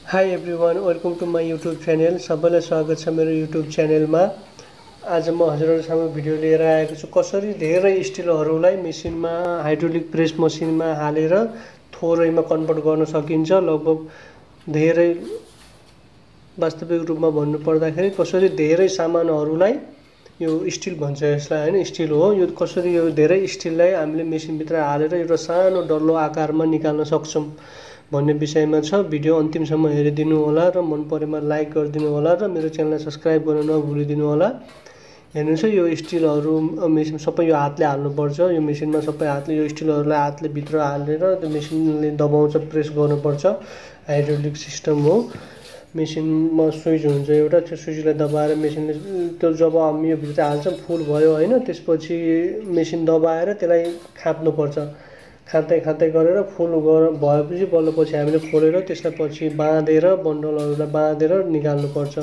Hi everyone, welcome to my YouTube channel. सबैलाई स्वागत छ मेरो YouTube च्यानलमा। आज म हजुरहरुसँग भिडियो लिएर आएको छु कसरी धेरै स्टिलहरुलाई मेसिनमा हाइड्रोलिक प्रेस मसिनमा हालेर थोरैमा कन्भर्ट गर्न सकिन्छ। लगभग धेरै वास्तविक रूपमा भन्नु पर्दाखेरि कसरी धेरै सामानहरुलाई यो स्टिल भन्छ यसलाई हैन, स्टिल हो यो। कसरी यो धेरै स्टिललाई हामीले मेसिन भित्र हालेर एउटा सानो डल्लो आकारमा निकाल्न सक्छौं भन्ने विषयमा छ। भिडियो अन्तिमसम्म हेरिदिनु होला र मन परेमा लाइक गरिदिनु होला र मेरो च्यानललाई सब्स्क्राइब गर्न नभुलिदिनु होला। हेर्नुस् यो स्टिलहरु मेसिन सबै यो हातले हाल्नुपर्छ। यो मेसिनमा सबै हातले यो स्टिलहरुलाई हातले भित्र हालेर त्यो मेसिनले दबाउँछ, प्रेस गर्नुपर्छ। हाइड्रोलिक सिस्टम हो। मेसिनमा स्विच हुन्छ एउटा, त्यो स्विचलाई दबाएर मेसिनले त्यो जब हामी यो भित्र हाल्छौं फुल भयो हैन, त्यसपछि मेसिन दबाएर त्यसलाई खाप्नुपर्छ। खाँदै गरेर फुल भएपछि बल्ल पछि हामीले खोलेर त्यसलाई पछि बाँधेर बन्डलहरुलाई बाँधेर निकाल्नुपर्छ।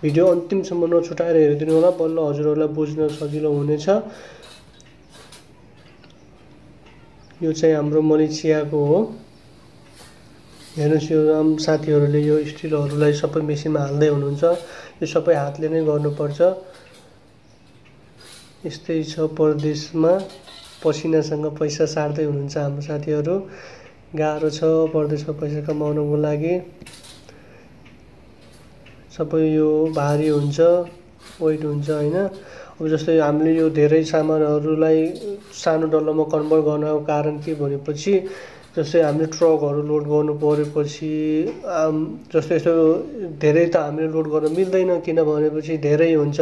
भिडियो अन्तिमसम्म नछुटाएर हेरिदिनु होला, बल्ल हजुरहरुलाई बुझ्न सजिलो हुनेछ। यो चाहिँ हाम्रो मलेसियाको हो। हेर्नुस् यो साथीहरुले यो स्टिलहरुलाई सबै मेसिनमा हाल्दै हुनुहुन्छ। यो सबै हातले नै गर्नुपर्छ। यस्तै छ परदेशमा पसिनासँग पैसा सार्दै हुनुहुन्छ हाम्रो साथीहरु। गाह्रो छ परदेशमा पैसा कमाउनको लागि। सबै यो भारी हुन्छ, वेट हुन्छ हैन। अब जस्तै हामीले यो धेरै सामानहरुलाई सानो डल्लोमा कन्भर्ट गर्नको कारण के भनेपछि जस्तै हामीले ट्रकहरु लोड गर्नु परेपछि जस्तै यस्तो धेरै त हामीले लोड गर्न मिल्दैन, किन भनेपछि धेरै हुन्छ।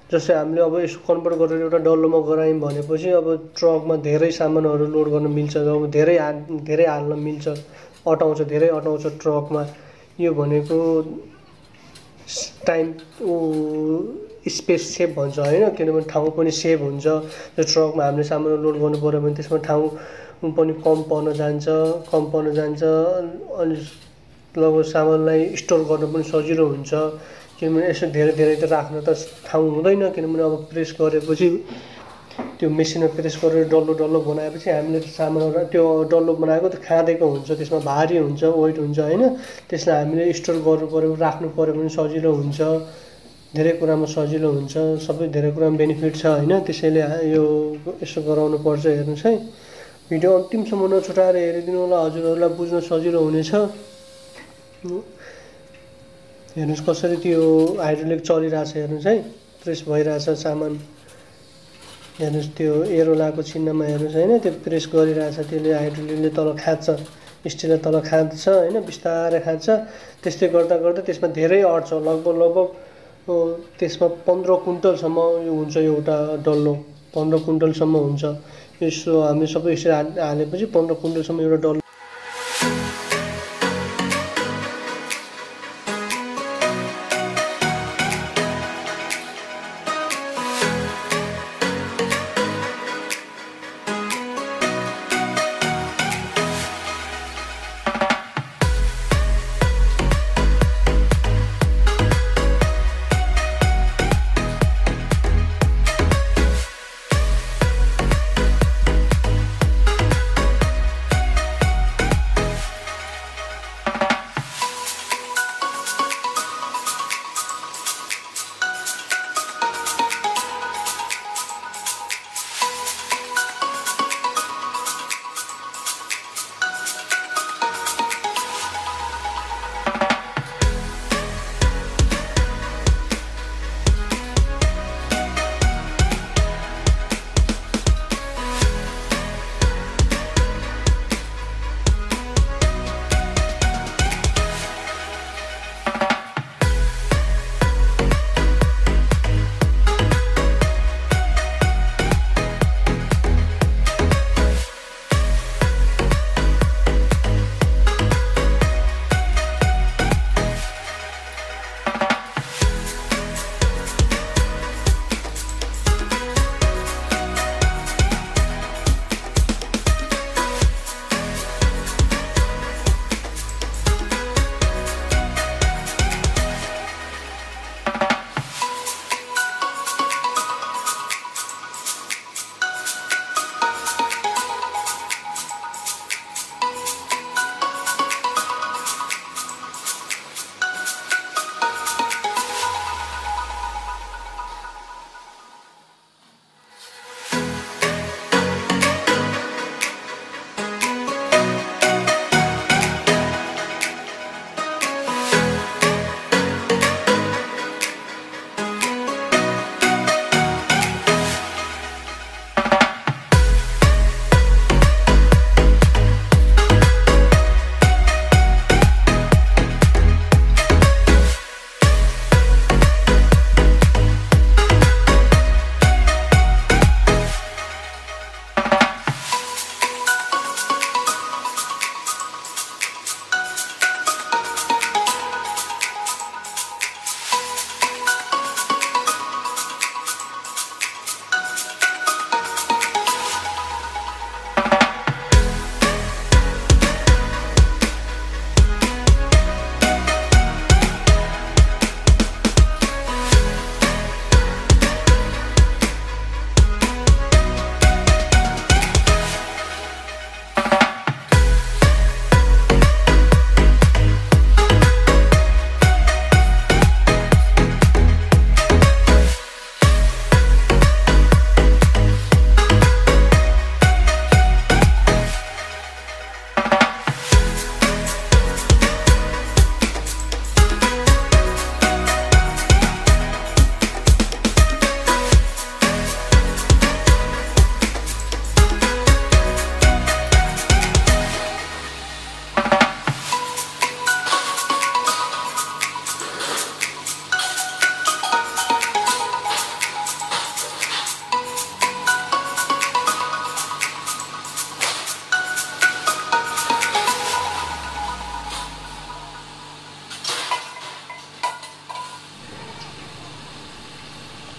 जस्तै हामीले अब यसो कन्भर्ट गरेर एउटा डल्लोमा गरायौं भनेपछि अब ट्रकमा धेरै सामानहरु लोड गर्न मिल्छ, अब धेरै हाल्न मिल्छ, धेरै अटाउँछ ट्रकमा। यो भनेको टाइम स्पेस सेभ भन्छ हैन, किनभने ठाउँ पनि सेभ हुन्छ। त्यो ट्रकमा हामीले सामान लोड गर्नु पर्यो भने त्यसमा ठाउँ पनि कम पर्न जान्छ अनि लगभग सामानलाई स्टोर गर्न पनि सजिलो हुन्छ। किनभने यसो धेरै त राख्न त ठाउँ हुँदैन, किनभने अब प्रेस गरेपछि त्यो मेसिनमा प्रेस गरेर डल्लो बनाएपछि हामीले सामानहरु त्यो डल्लो बनाएको त खाँदेको हुन्छ, त्यसमा भारी हुन्छ, वेट हुन्छ हैन। त्यसलाई हामीले स्टोर गर्नु पर्यो, राख्नु पर्यो भने सजिलो हुन्छ। धेरै कुरामा सजिलो हुन्छ, सबै धेरै कुरामा बेनिफिट छ हैन। त्यसैले यो यसो गराउनु पर्छ। हेर्नुस् है, भिडियो अन्तिमसम्म नछुटाएर हेरिदिनु होला, हजुरहरुलाई बुझ्न सजिलो हुनेछ। हेर्नुस् कसरी त्यो हाइड्रोलिक चलिरहेछ। हेर्नुस् है, प्रेस भइरहेछ सामान। हेर्नुस् त्यो एरोलाको चिन्हमा हेर्नुस् हैन, त्यो प्रेस गरिरहेछ। त्यसले हाइड्रोलिकले तल खाच्छ, स्टिलले तल खाच्छ हैन, बिस्तारै खाच्छ। त्यस्तै गर्दा त्यसमा धेरै अट्छ। लगभग त्यसमा 15 क्विन्टलसम्म हुन्छ एउटा डल्लो, 15 क्विन्टलसम्म हुन्छ। यसो हामी सबै यसरी हालेपछि 15 क्विन्टलसम्म एउटा डल्लो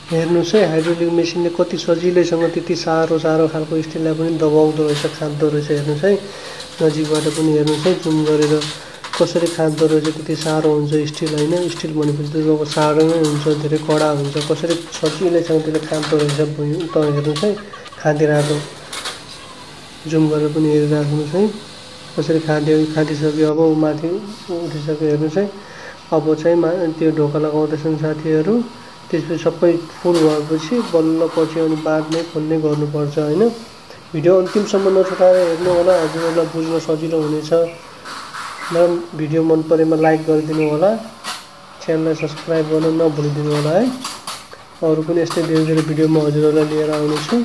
हेर्नुस् है हाइड्रोलिक मेसिनले कति सजिलैसँग त्यति सारो खालको स्टिललाई पनि दबाउँदो रहेछ, खाद्दो रहेछ। हेर्नुस् है, नजिकबाट पनि हेर्नुस् है, जुम गरेर कसरी खाद्दो रहेछ। त्यति सारो हुन्छ स्टिल हैन। स्टिल भनेपछि त अब सारो नै हुन्छ, धेरै कडा हुन्छ। कसरी सजिलैसँग त्यसले खाद्दो रहेछ त हेर्नुस् है, खादिरहेको जुम गरेर पनि हेरिराख्नुस् है, कसरी खादिसक्यो। अब माथि उठिसक्यो हेर्नुस् है। अब चाहिँ त्यो ढोका लगाउँदैछन् साथीहरू। त्यसपछि सबै फुल भएपछि बल्ल पछि अनि बाँध्ने खोल्ने गर्नुपर्छ हैन। भिडियो अन्तिमसम्म नछुटाएर हेर्नु होला, हजुरहरूलाई बुझ्न सजिलो हुनेछ। र भिडियो मन परेमा लाइक गरिदिनु होला, च्यानललाई सब्स्क्राइब गर्न नभुलिदिनु होला है। अरू पनि यस्तै धेरै भिडियो म हजुरहरूलाई लिएर आउनेछु।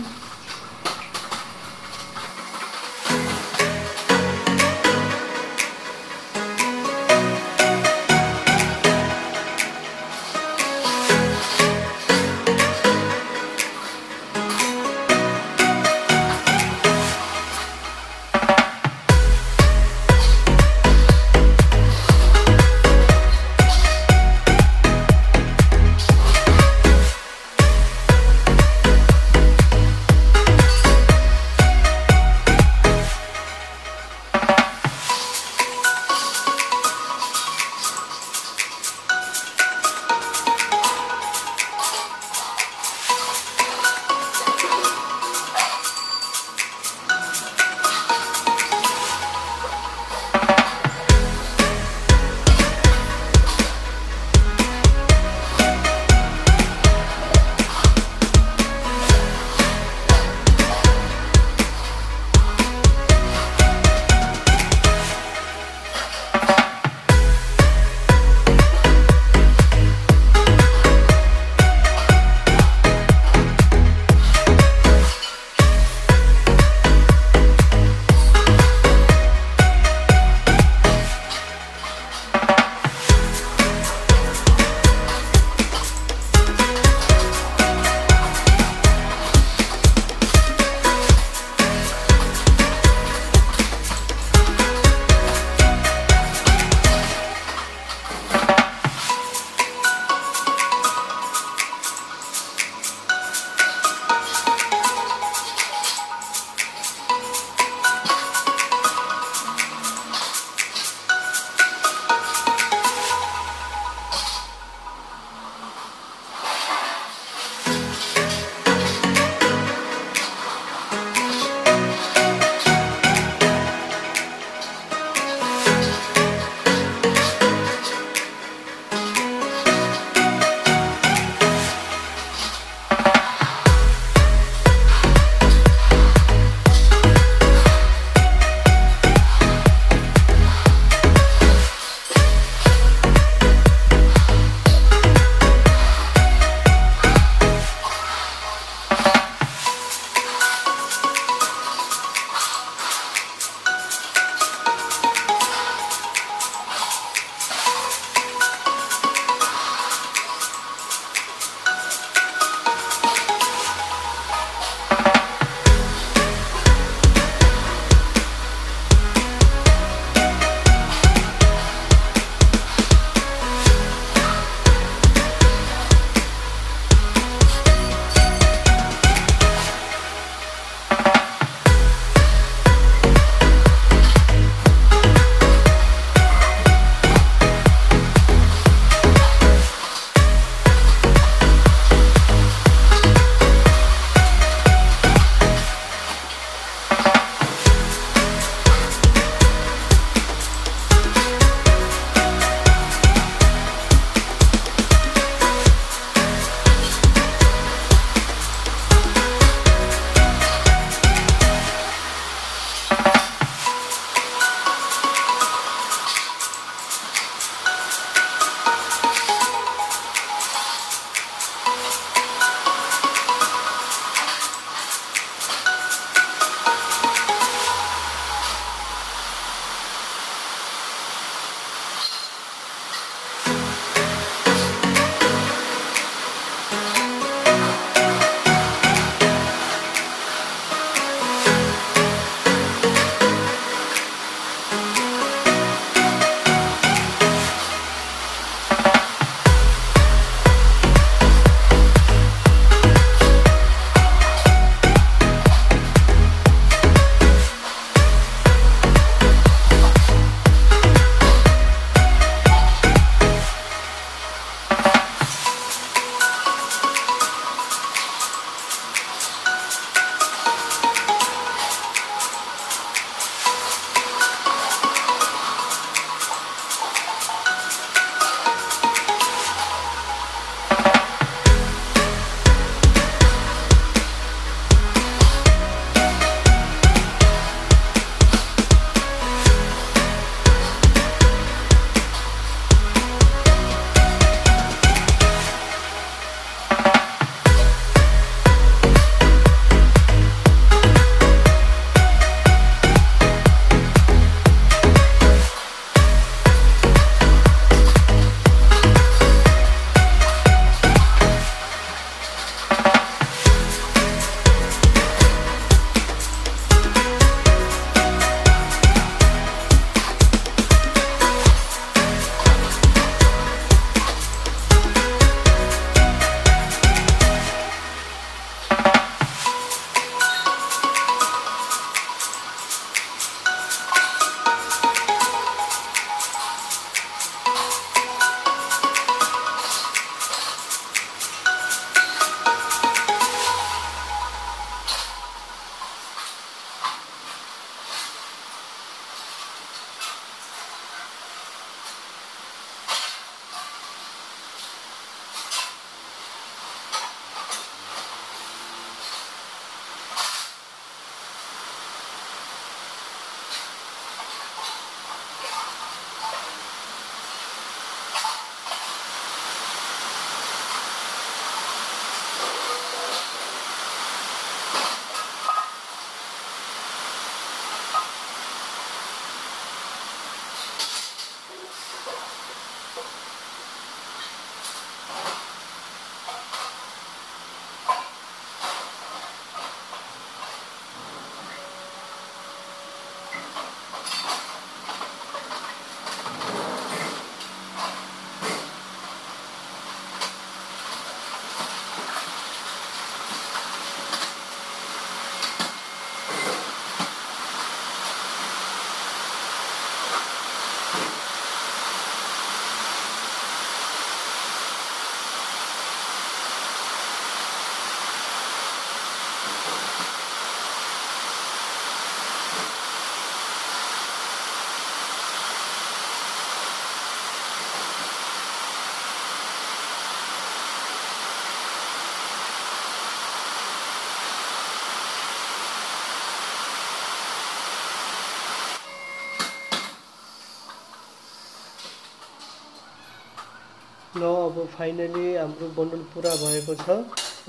ल अब फाइनली हाम्रो बन्डल पुरा भएको छ।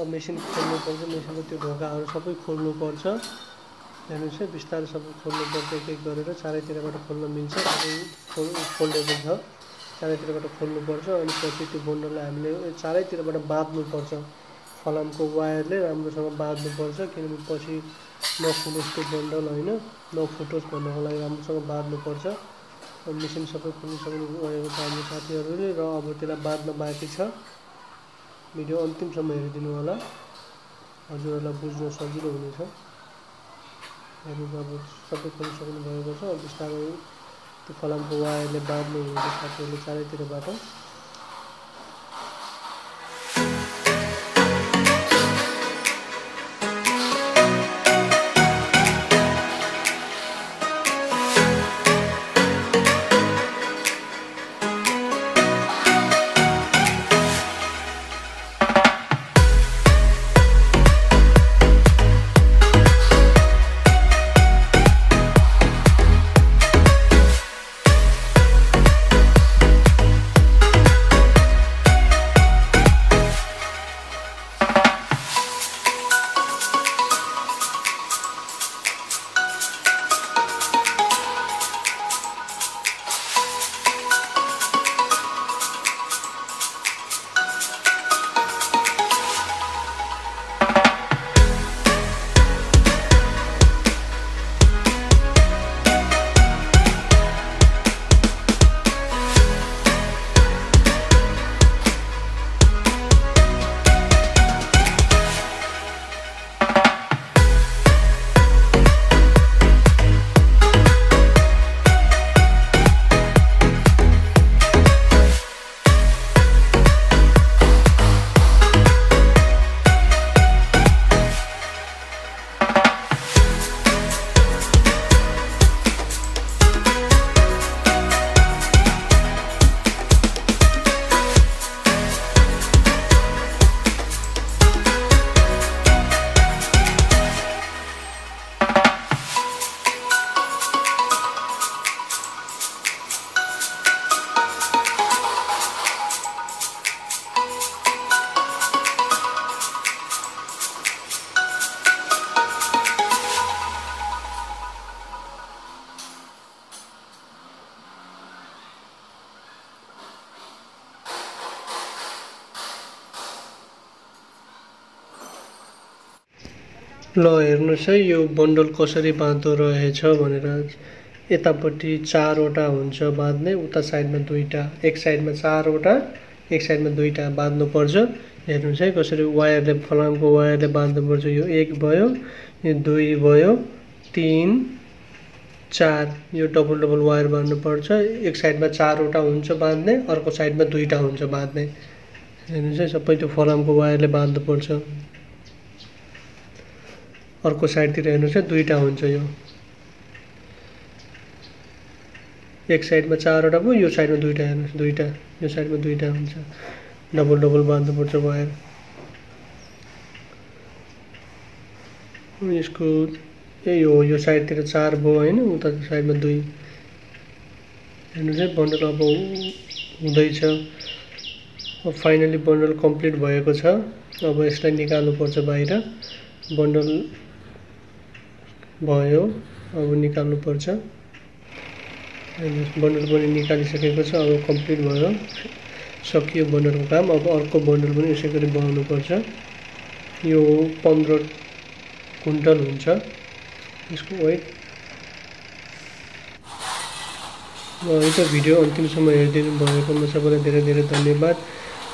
अब मेसिन खोल्नुपर्छ, मेसिनको त्यो ढोकाहरू सबै खोल्नुपर्छ। हेर्नुहोस् है, बिस्तारै सबै खोल्नुपर्छ, एक एक गरेर चारैतिरबाट खोल्न मिल्छ। सबै फोल्डेबल छ, चारैतिरबाट खोल्नुपर्छ। अनि पछि त्यो बन्डललाई हामीले चारैतिरबाट बाँध्नुपर्छ, फलामको वायरले राम्रोसँग बाँध्नुपर्छ, किनभने पछि नफुटोस् त्यो बन्डल होइन, नफुटोस् भन्नको लागि राम्रोसँग बाँध्नुपर्छ। मेसिन सबै खोलिसक्नु भएको छ हाम्रो साथीहरूले, र अब त्यसलाई बाँध्न बाँकी छ। भिडियो अन्तिमसम्म हेरिदिनु होला, हजुरहरूलाई बुझ्न सजिलो हुनेछ। हेर्नु अब सबै खोलिसक्नु भएको छ। अब बिस्तारै त्यो फलामको वायरले बाँध्नु हुनेछ साथीहरूले चारैतिरबाट। ल हेर्नुहोस् है, यो बन्डल कसरी बाँध्दो रहेछ भनेर। यतापट्टि 4वटा हुन्छ बाँध्ने, उता साइडमा 2टा, एक साइडमा 4वटा, एक साइडमा 2टा बाँध्नुपर्छ। हेर्नुहोस् है कसरी वायरले, फलामको वायरले बाँध्नुपर्छ। यो 1 भयो, यो 2 भयो, 3 4, यो डबल डबल वायर बाँध्नुपर्छ। एक साइडमा 4वटा हुन्छ बाँध्ने, अर्को साइडमा 2टा हुन्छ बाँध्ने। हेर्नुहोस् है, सबै त्यो फलामको वायरले बाँध्नुपर्छ। अर्को साइडतिर हेर्नुहोस् है, 2टा हुन्छ। यो एक साइडमा 4वटा भयो, यो साइडमा 2टा, हेर्नुहोस् 2टा, यो साइडमा 2टा हुन्छ। डबल डबल बाँध्नुपर्छ वायर। यसको यही हो, यो साइडतिर 4 भयो होइन, उता साइडमा 2। हेर्नुहोस् है, बन्डल अब हुँदैछ। अब फाइनली बन्डल कम्प्लिट भएको छ। अब यसलाई निकाल्नुपर्छ बाहिर। बन्डल भयो, अब निकाल्नुपर्छ। बन्डल पनि निकालिसकेको छ, अब कम्प्लिट भयो, सकियो बन्डलको काम। अब अर्को बन्डल पनि यसै गरी बनाउनुपर्छ। यो 15 कुन्टल हुन्छ यसको वेट। यो त भिडियो अन्तिमसम्म हेरिदिनु भएकोमा सबैलाई धेरै धेरै धन्यवाद।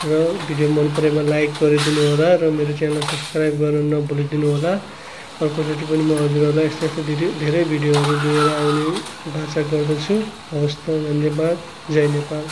र भिडियो मन परेमा लाइक गरिदिनु होला, र मेरो च्यानल सब्सक्राइब गर्न नभुलिदिनु होला। अर्कोचोटि पनि म हजुरहरूलाई यस्तो यस्तो धेरै भिडियोहरू लिएर आउने बाचा गर्दछु। हवस् त, धन्यवाद। जय नेपाल।